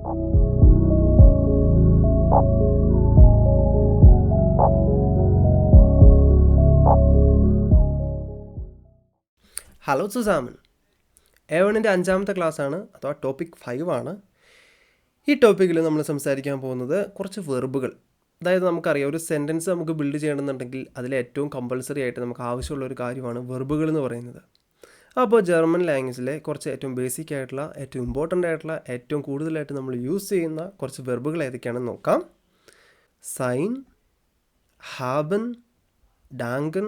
Hello സുസാമൻ, A1-ൻ്റെ 5-ാമത്തെ ക്ലാസ്സാണ്, അഥവാ topic 5 ആണ്. ഈ ടോപ്പിക്കിൽ നമ്മൾ സംസാരിക്കാൻ പോകുന്നത് കുറച്ച് വെർബുകൾ. അതായത് നമുക്കറിയാം, ഒരു സെൻറ്റൻസ് നമുക്ക് ബിൽഡ് ചെയ്യണമെന്നുണ്ടെങ്കിൽ അതിൽ ഏറ്റവും കമ്പൾസറി ആയിട്ട് നമുക്ക് ആവശ്യമുള്ള ഒരു കാര്യമാണ് വെർബുകൾ എന്ന് പറയുന്നത്. അപ്പോൾ ജർമ്മൻ ലാംഗ്വേജിലെ കുറച്ച് ഏറ്റവും ബേസിക് ആയിട്ടുള്ള, ഏറ്റവും ഇമ്പോർട്ടൻ്റ് ആയിട്ടുള്ള, ഏറ്റവും കൂടുതലായിട്ട് നമ്മൾ യൂസ് ചെയ്യുന്ന കുറച്ച് വെർബുകൾ ഏതൊക്കെയാണെന്ന് നോക്കാം. സൈൻ, ഹാബൻ, ഡാങ്കൻ,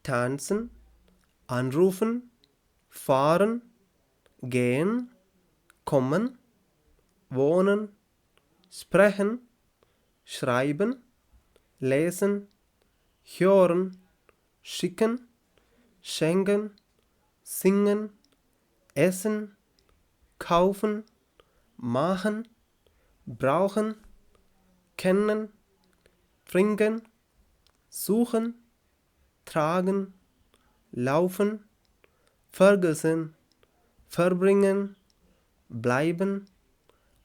ടാൻസൻ, anrufen, fahren, gehen, kommen, wohnen, sprechen, schreiben, lesen, hören, schicken, schenken, singen, essen, kaufen, machen, brauchen, kennen, trinken, suchen, tragen, laufen, vergessen, verbringen, bleiben,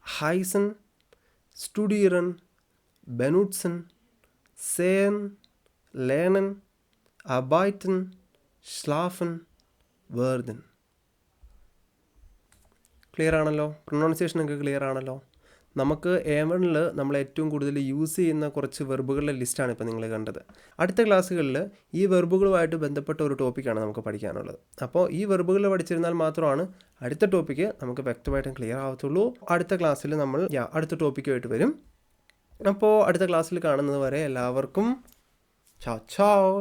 heißen, studieren, benutzen, sehen, lernen, arbeiten, schlafen, werden. Clear ആണല്ലോ? പ്രൊനൗൺസിയേഷനൊക്കെ clear ആണല്ലോ? നമുക്ക് A1-ൽ നമ്മൾ ഏറ്റവും കൂടുതൽ use ചെയ്യുന്ന കുറച്ച് വെർബുകളുടെ ലിസ്റ്റാണ് ഇപ്പോൾ നിങ്ങൾ കണ്ടത്. അടുത്ത ക്ലാസ്സുകളിൽ ഈ വെർബുകളുമായിട്ട് ബന്ധപ്പെട്ട ഒരു ടോപ്പിക്കാണ് നമുക്ക് പഠിക്കാനുള്ളത്. അപ്പോൾ ഈ വെർബുകൾ പഠിച്ചിരുന്നാൽ മാത്രമാണ് അടുത്ത ടോപ്പിക്ക് നമുക്ക് വ്യക്തമായിട്ടും ക്ലിയർ ആവത്തുള്ളൂ. അടുത്ത ക്ലാസ്സിൽ നമ്മൾ അടുത്ത ടോപ്പിക്കുമായിട്ട് വരും. അപ്പോൾ അടുത്ത ക്ലാസ്സിൽ കാണുന്നത് വരെ എല്ലാവർക്കും ചാവ് ചാവ്.